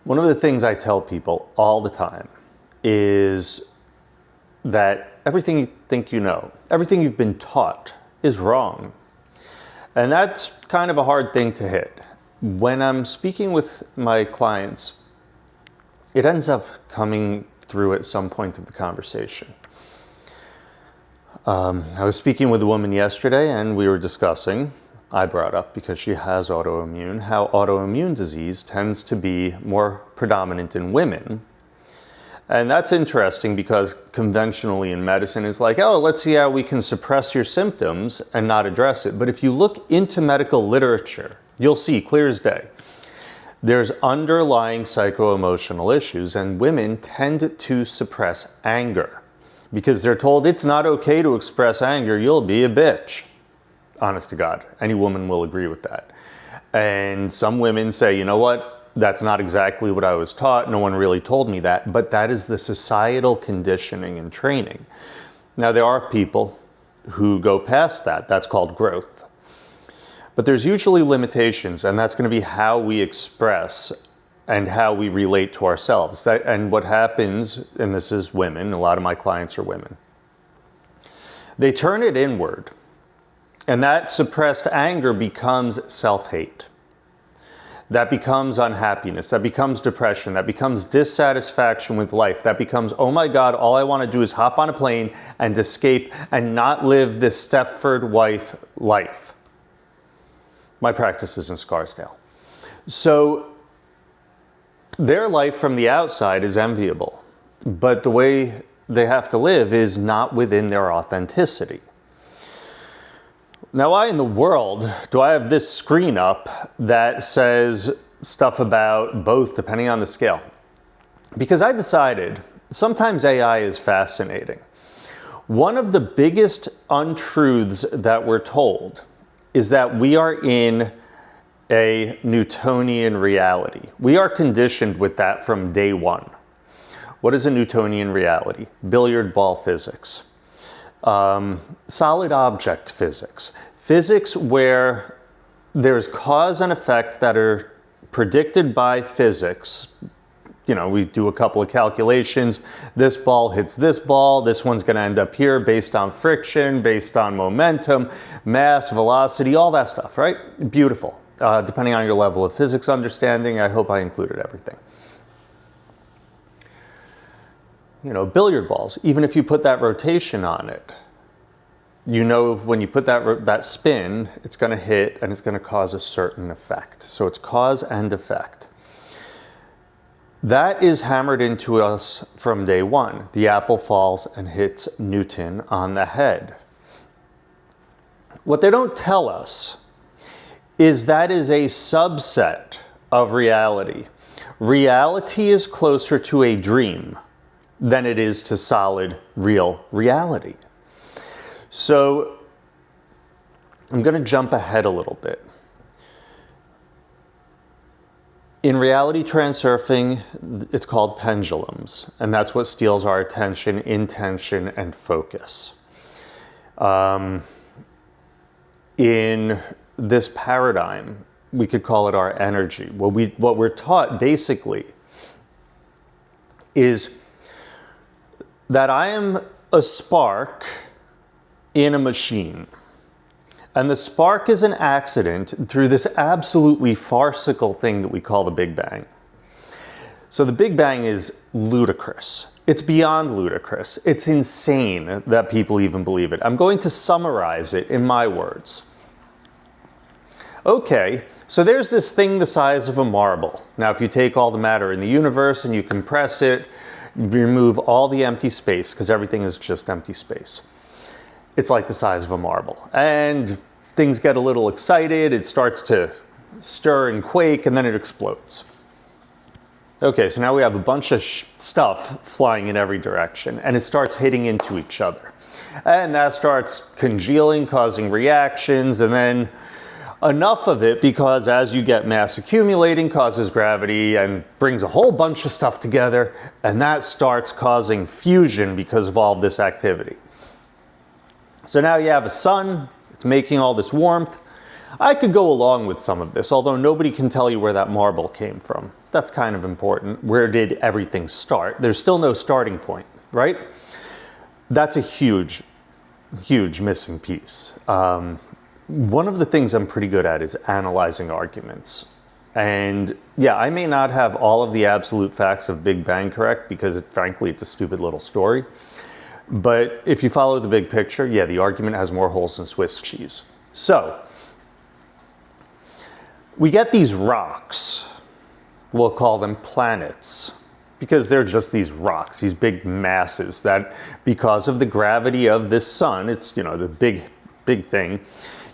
One of the things I tell people all the time is that everything you think you know, everything you've been taught is wrong. And that's kind of a hard thing to hit. When I'm speaking with my clients, it ends up coming through at some point of the conversation. I was speaking with a woman yesterday and we were discussing, I brought up because she has autoimmune, how autoimmune disease tends to be more predominant in women. And that's interesting because conventionally in medicine it's like, oh, let's see how we can suppress your symptoms and not address it. But if you look into medical literature, you'll see clear as day. There's underlying psycho-emotional issues, and women tend to suppress anger because they're told it's not okay to express anger, you'll be a bitch. Honest to God, any woman will agree with that. And some women say, you know what, that's not exactly what I was taught, no one really told me that, but that is the societal conditioning and training. Now there are people who go past that, that's called growth. But there's usually limitations, and that's going to be how we express and how we relate to ourselves. And what happens, and this is women, a lot of my clients are women, they turn it inward. And that suppressed anger becomes self-hate. That becomes unhappiness. That becomes depression. That becomes dissatisfaction with life. That becomes, oh my God, all I want to do is hop on a plane and escape and not live this Stepford wife life. My practice is in Scarsdale. So their life from the outside is enviable, but the way they have to live is not within their authenticity. Now, why in the world do I have this screen up that says stuff about both, depending on the scale? Because I decided sometimes AI is fascinating. One of the biggest untruths that we're told is that we are in a Newtonian reality. We are conditioned with that from day one. What is a Newtonian reality? Billiard ball physics. Solid object physics. Physics where there's cause and effect that are predicted by physics. You know, we do a couple of calculations. This ball hits this ball. This one's going to end up here based on friction, based on momentum, mass, velocity, all that stuff, right? Beautiful. Depending on your level of physics understanding, I hope I included everything. You know, billiard balls, even if you put that rotation on it, you know when you put that spin, it's going to hit and it's going to cause a certain effect. So it's cause and effect. That is hammered into us from day one. The apple falls and hits Newton on the head. What they don't tell us is that is a subset of reality. Reality is closer to a dream than it is to solid, real reality. So I'm going to jump ahead a little bit. In reality transurfing, it's called pendulums, and that's what steals our attention, intention, and focus. In this paradigm, we could call it our energy. What we're taught basically is that I am a spark in a machine. And the spark is an accident through this absolutely farcical thing that we call the Big Bang. So the Big Bang is ludicrous. It's beyond ludicrous. It's insane that people even believe it. I'm going to summarize it in my words. Okay, so there's this thing the size of a marble. Now, if you take all the matter in the universe and you compress it, remove all the empty space, because everything is just empty space. It's like the size of a marble. And things get a little excited, it starts to stir and quake, and then it explodes. Okay, so now we have a bunch of stuff flying in every direction, and it starts hitting into each other. And that starts congealing, causing reactions, and then enough of it, because as you get mass accumulating, causes gravity and brings a whole bunch of stuff together, and that starts causing fusion because of all this activity. So now you have a sun, it's making all this warmth. I could go along with some of this, although nobody can tell you where that marble came from. That's kind of important. Where did everything start? There's still no starting point, right? That's a huge, huge missing piece. One of the things I'm pretty good at is analyzing arguments. And yeah, I may not have all of the absolute facts of Big Bang correct because frankly, it's a stupid little story. But if you follow the big picture, yeah, the argument has more holes than Swiss cheese. So, we get these rocks. We'll call them planets because they're just these rocks, these big masses that because of the gravity of this sun, it's, you know, the big thing.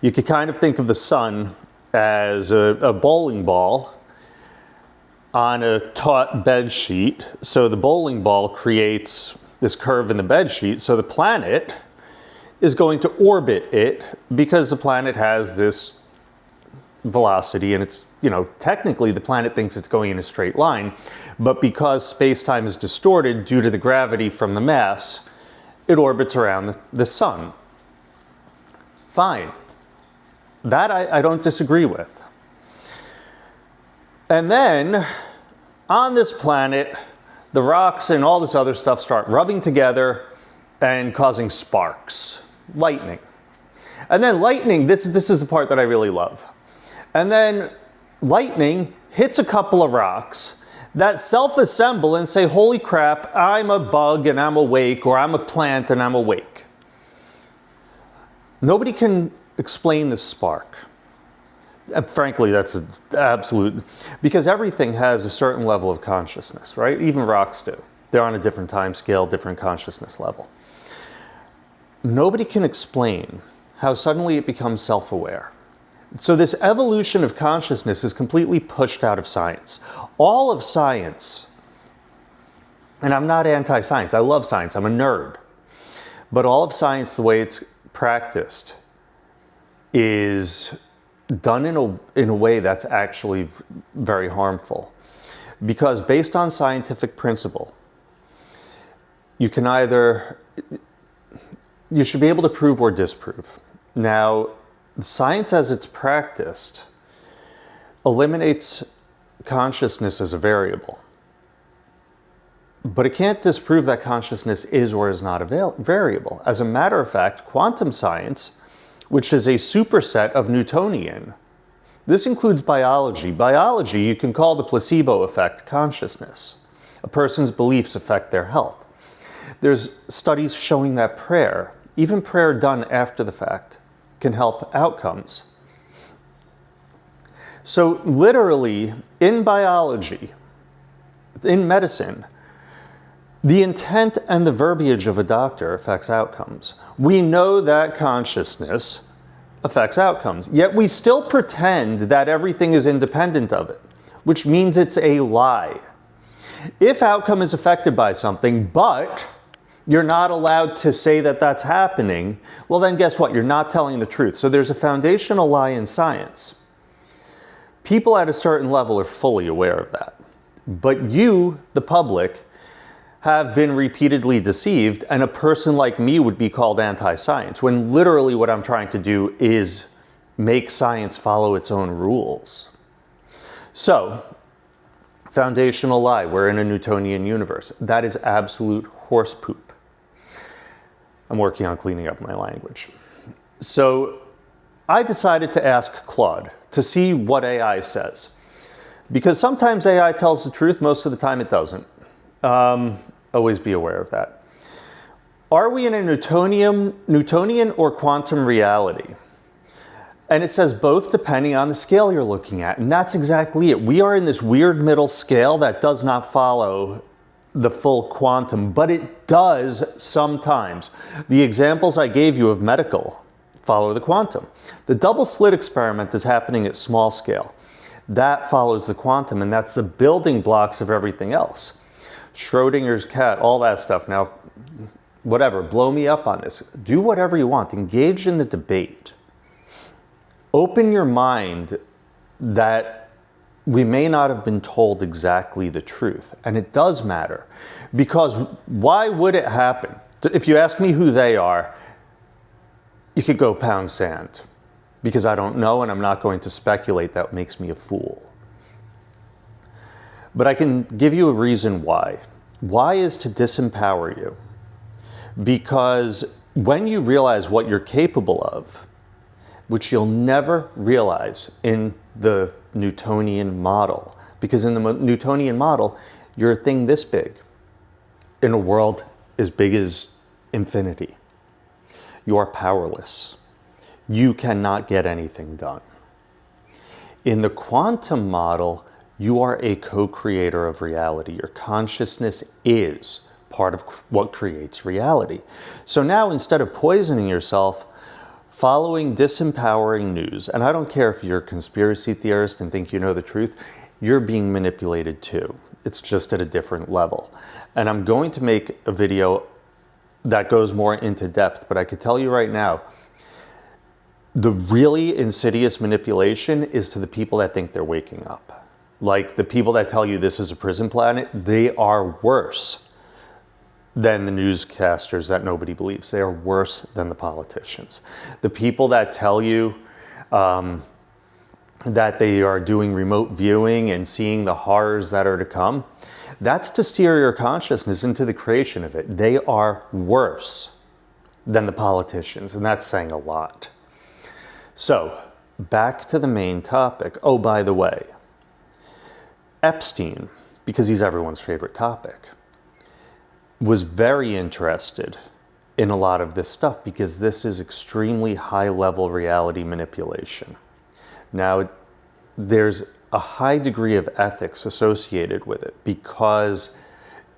You could kind of think of the sun as a bowling ball on a taut bed sheet. So the bowling ball creates this curve in the bed sheet. So the planet is going to orbit it because the planet has this velocity and it's, you know, technically the planet thinks it's going in a straight line, but because space-time is distorted due to the gravity from the mass, it orbits around the sun. Fine. That I don't disagree with. And then on this planet, the rocks and all this other stuff start rubbing together and causing sparks, lightning. And then lightning, this is the part that I really love. And then lightning hits a couple of rocks that self-assemble and say, holy crap, I'm a bug and I'm awake, or I'm a plant and I'm awake. Nobody can explain the spark. Frankly, that's an absolute, because everything has a certain level of consciousness, right? Even rocks do. They're on a different time scale, different consciousness level. Nobody can explain how suddenly it becomes self-aware. So this evolution of consciousness is completely pushed out of science. All of science, and I'm not anti-science, I love science, I'm a nerd. But all of science, the way it's practiced, is done in a way that's actually very harmful. Because based on scientific principle, you can either, you should be able to prove or disprove. Now, science as it's practiced eliminates consciousness as a variable. But it can't disprove that consciousness is or is not a variable. As a matter of fact, quantum science, which is a superset of Newtonian, this includes biology. Biology, you can call the placebo effect consciousness. A person's beliefs affect their health. There's studies showing that prayer, even prayer done after the fact, can help outcomes. So literally, in biology, in medicine, the intent and the verbiage of a doctor affects outcomes. We know that consciousness affects outcomes, yet we still pretend that everything is independent of it, which means it's a lie. If outcome is affected by something, but you're not allowed to say that that's happening, well then guess what? You're not telling the truth. So there's a foundational lie in science. People at a certain level are fully aware of that. But you, the public, have been repeatedly deceived, and a person like me would be called anti-science, when literally what I'm trying to do is make science follow its own rules. So, foundational lie, we're in a Newtonian universe. That is absolute horse poop. I'm working on cleaning up my language. So, I decided to ask Claude to see what AI says. Because sometimes AI tells the truth, most of the time it doesn't. Always be aware of that. Are we in a Newtonian or quantum reality? And it says both depending on the scale you're looking at. And that's exactly it. We are in this weird middle scale that does not follow the full quantum, but it does sometimes. The examples I gave you of medical follow the quantum. The double slit experiment is happening at small scale. That follows the quantum, and that's the building blocks of everything else. Schrodinger's cat, all that stuff. Now, whatever, blow me up on this. Do whatever you want. Engage in the debate. Open your mind that we may not have been told exactly the truth. And it does matter. Because why would it happen? If you ask me who they are, you could go pound sand. because I don't know and I'm not going to speculate. That makes me a fool. But I can give you a reason why. Why is to disempower you. Because when you realize what you're capable of, which you'll never realize in the Newtonian model, because in the Newtonian model, you're a thing this big in a world as big as infinity. You are powerless. You cannot get anything done. In the quantum model, you are a co-creator of reality. Your consciousness is part of what creates reality. So now, instead of poisoning yourself, following disempowering news, and I don't care if you're a conspiracy theorist and think you know the truth, you're being manipulated too. It's just at a different level. And I'm going to make a video that goes more into depth, but I could tell you right now, the really insidious manipulation is to the people that think they're waking up. Like the people that tell you this is a prison planet, they are worse than the newscasters that nobody believes. They are worse than the politicians. The people that tell you that they are doing remote viewing and seeing the horrors that are to come, that's to steer your consciousness into the creation of it. They are worse than the politicians, and that's saying a lot. So, back to the main topic. Oh, by the way, Epstein, because he's everyone's favorite topic, was very interested in a lot of this stuff because this is extremely high-level reality manipulation. Now, there's a high degree of ethics associated with it because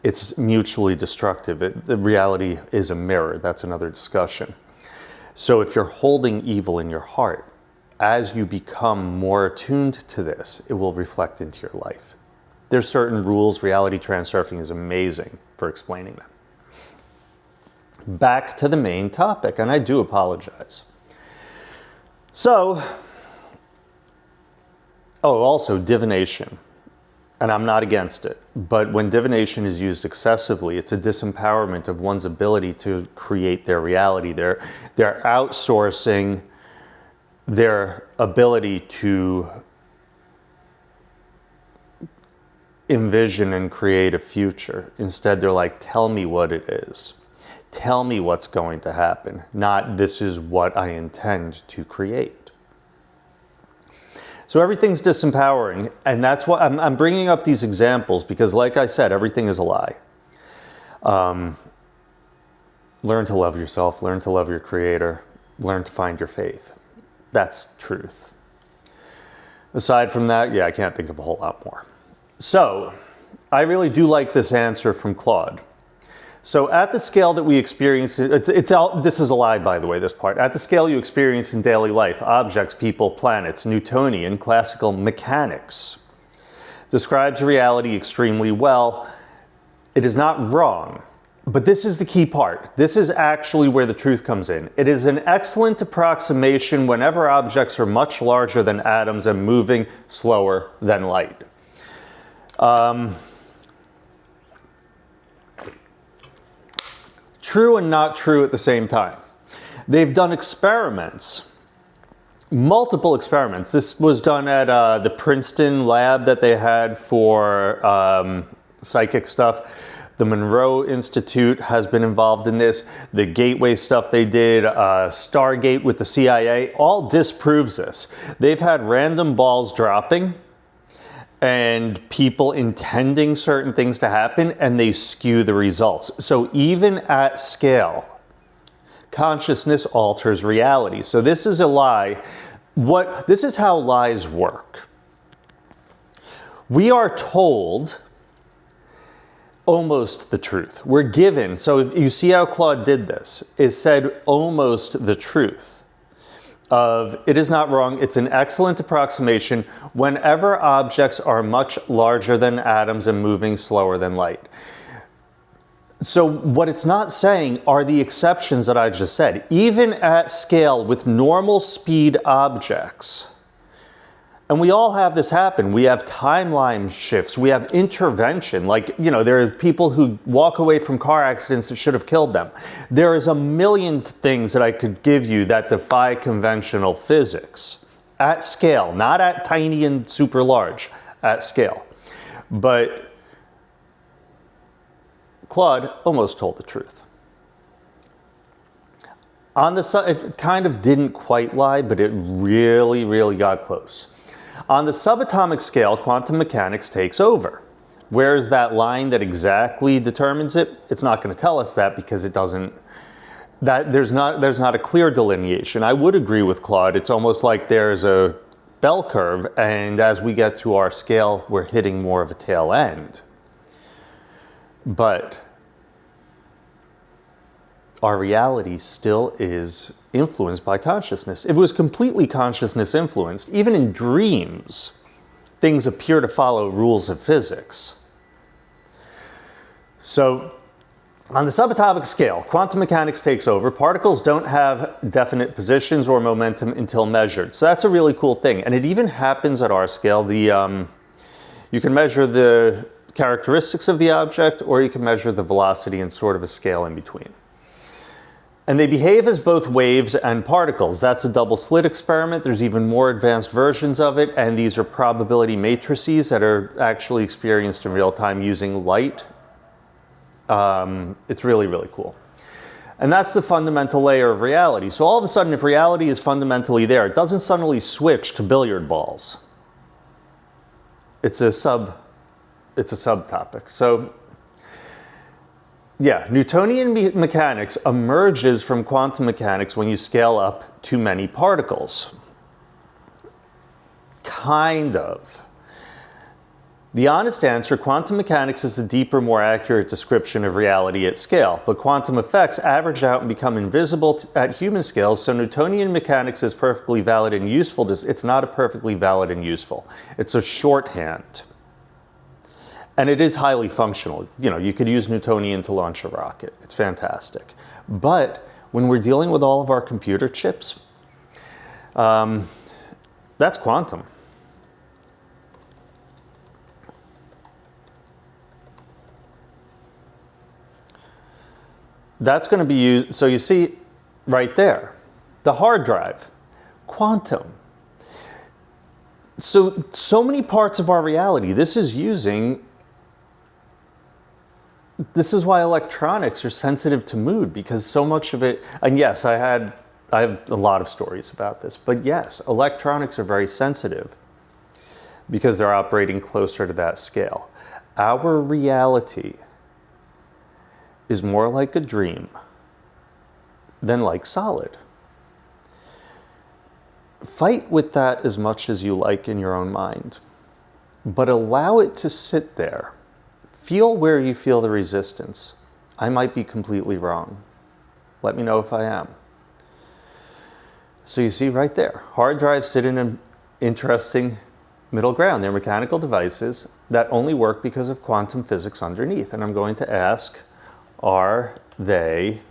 it's mutually destructive. The reality is a mirror. That's another discussion. So if you're holding evil in your heart, as you become more attuned to this, it will reflect into your life. There's certain rules. Reality transurfing is amazing for explaining them. Back to the main topic, and I do apologize. So, also divination, and I'm not against it, but when divination is used excessively, it's a disempowerment of one's ability to create their reality. They're outsourcing their ability to envision and create a future. Instead, they're like, tell me what it is. Tell me what's going to happen, not this is what I intend to create. So everything's disempowering, and that's why I'm bringing up these examples because, like I said, everything is a lie. Learn to love yourself, learn to love your creator, learn to find your faith. That's truth. Aside from that, yeah, I can't think of a whole lot more. So, I really do like this answer from Claude. So at the scale that we experience, this is a lie, by the way, this part. At the scale you experience in daily life, objects, people, planets, Newtonian, classical mechanics describes reality extremely well. It is not wrong, but this is the key part. This is actually where the truth comes in. It is an excellent approximation whenever objects are much larger than atoms and moving slower than light. True and not true at the same time. They've done experiments, multiple experiments. This was done at the Princeton lab that they had for psychic stuff. The Monroe Institute has been involved in this. The Gateway stuff they did, Stargate with the CIA, all disproves this. They've had random balls dropping and people intending certain things to happen, and they skew the results. So even at scale, consciousness alters reality. So this is a lie. This is how lies work. We are told almost the truth. We're given, so you see how Claude did this. It said almost the truth. It is not wrong, it's an excellent approximation whenever objects are much larger than atoms and moving slower than light. So what it's not saying are the exceptions that I just said. Even at scale with normal speed objects, And we all have this happen. We have timeline shifts. We have intervention. Like, you know, there are people who walk away from car accidents that should have killed them. There is a million things that I could give you that defy conventional physics at scale, not at tiny and super large, at scale. But Claude almost told the truth. On the it kind of didn't quite lie, but it really, really got close. On the subatomic scale, quantum mechanics takes over. Where is that line that exactly determines it? It's not going to tell us that because it doesn't. There's not a clear delineation. I would agree with Claude. It's almost like there's a bell curve, and as we get to our scale, we're hitting more of a tail end. But our reality still is influenced by consciousness. If it was completely consciousness influenced, even in dreams, things appear to follow rules of physics. So, on the subatomic scale, quantum mechanics takes over. Particles don't have definite positions or momentum until measured. So that's a really cool thing. And it even happens at our scale. You can measure the characteristics of the object, or you can measure the velocity in sort of a scale in between. And they behave as both waves and particles. That's a double slit experiment. There's even more advanced versions of it, and these are probability matrices that are actually experienced in real time using light. It's really, really cool. And that's the fundamental layer of reality. So all of a sudden, if reality is fundamentally there, it doesn't suddenly switch to billiard balls. It's a subtopic. So yeah, Newtonian mechanics emerges from quantum mechanics when you scale up too many particles. Kind of. The honest answer, quantum mechanics is a deeper, more accurate description of reality at scale, but quantum effects average out and become invisible at human scales, so Newtonian mechanics is perfectly valid and useful. It's not a perfectly valid and useful. It's a shorthand. And it is highly functional. You know, you could use Newtonian to launch a rocket. It's fantastic. But when we're dealing with all of our computer chips, that's quantum. That's going to be used, so you see right there, the hard drive, quantum. So many parts of our reality, this is why electronics are sensitive to mood, because so much of it, and yes, I have a lot of stories about this, but yes, electronics are very sensitive because they're operating closer to that scale. Our reality is more like a dream than like solid. Fight with that as much as you like in your own mind, but allow it to sit there. Feel where you feel the resistance. I might be completely wrong. Let me know if I am. So you see right there, hard drives sit in an interesting middle ground. They're mechanical devices that only work because of quantum physics underneath. And I'm going to ask, are they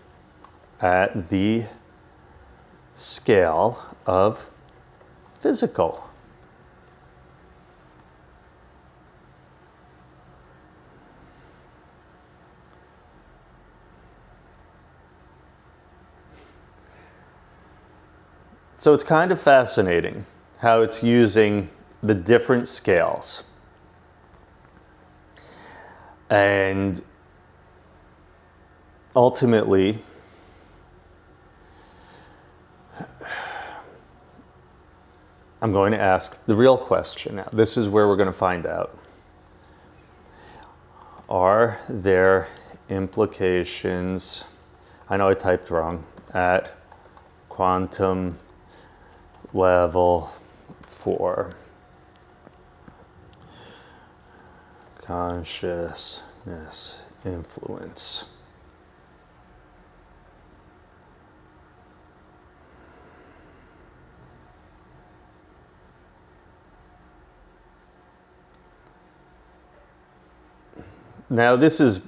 at the scale of physical? So it's kind of fascinating how it's using the different scales. And ultimately, I'm going to ask the real question now. This is where we're going to find out. Are there implications, I know I typed wrong, at quantum level for consciousness influence? Now this is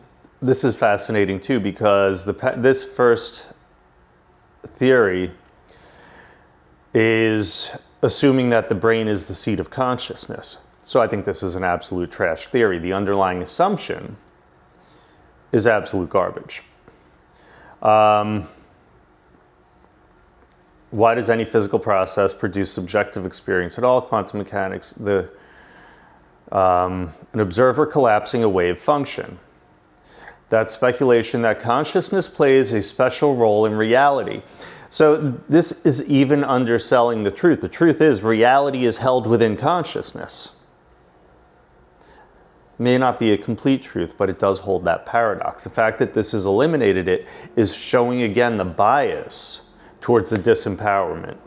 fascinating too, because this first theory is assuming that the brain is the seat of consciousness. So I think this is an absolute trash theory. The underlying assumption is absolute garbage. Why does any physical process produce subjective experience at all? Quantum mechanics, an observer collapsing a wave function. That speculation that consciousness plays a special role in reality. So this is even underselling the truth. The truth is reality is held within consciousness. May not be a complete truth, but it does hold that paradox. The fact that this has eliminated it is showing again the bias towards the disempowerment.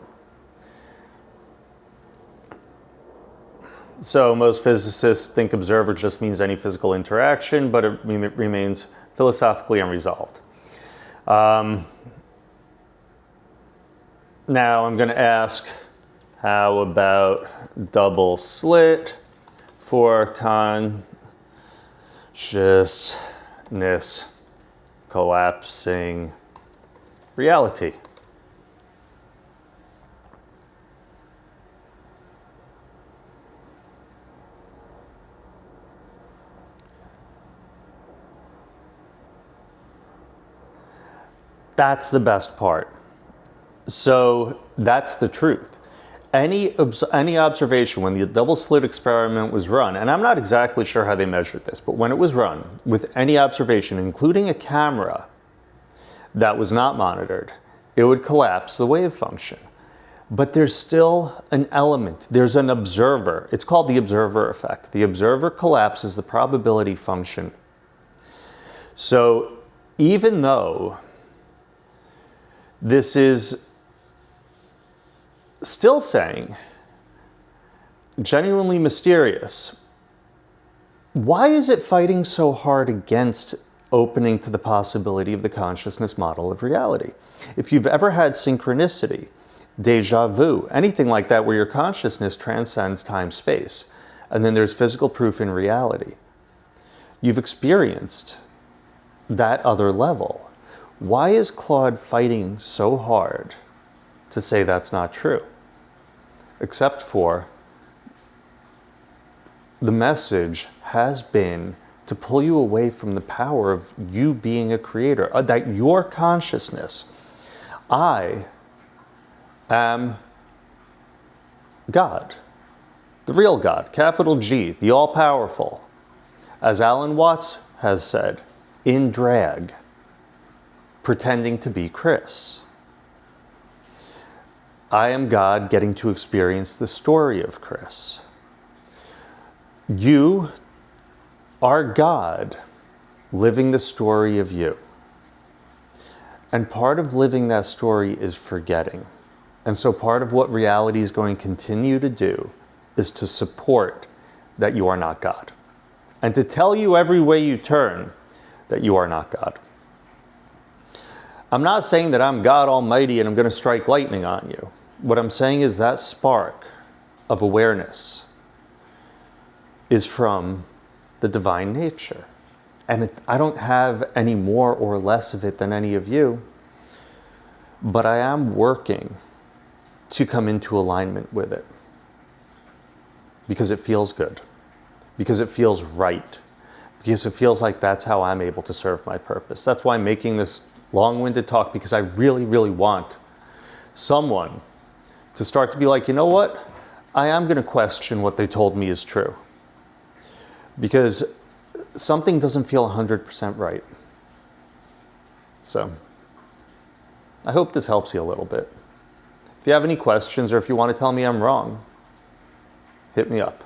So most physicists think observer just means any physical interaction, but it remains philosophically unresolved. Now I'm going to ask, how about double slit for consciousness collapsing reality? That's the best part. So that's the truth. Any observation, when the double slit experiment was run, and I'm not exactly sure how they measured this, but when it was run with any observation, including a camera that was not monitored, it would collapse the wave function. But there's still an element. There's an observer. It's called the observer effect. The observer collapses the probability function. So even though this is still saying genuinely mysterious, why is it fighting so hard against opening to the possibility of the consciousness model of reality? If you've ever had synchronicity, déjà vu, anything like that where your consciousness transcends time-space, and then there's physical proof in reality, you've experienced that other level. Why is Claude fighting so hard to say that's not true? Except for the message has been to pull you away from the power of you being a creator, that your consciousness, I am God, the real God, capital G, the all-powerful, as Alan Watts has said, in drag, pretending to be Chris. I am God getting to experience the story of Chris. You are God living the story of you. And part of living that story is forgetting. And so part of what reality is going to continue to do is to support that you are not God. And to tell you every way you turn that you are not God. I'm not saying that I'm God Almighty and I'm going to strike lightning on you. What I'm saying is that spark of awareness is from the divine nature. And I don't have any more or less of it than any of you, but I am working to come into alignment with it because it feels good, because it feels right, because it feels like that's how I'm able to serve my purpose. That's why I'm making this long-winded talk, because I really, really want someone to start to be like, you know what? I am going to question what they told me is true. Because something doesn't feel 100% right. So, I hope this helps you a little bit. If you have any questions or if you want to tell me I'm wrong, hit me up.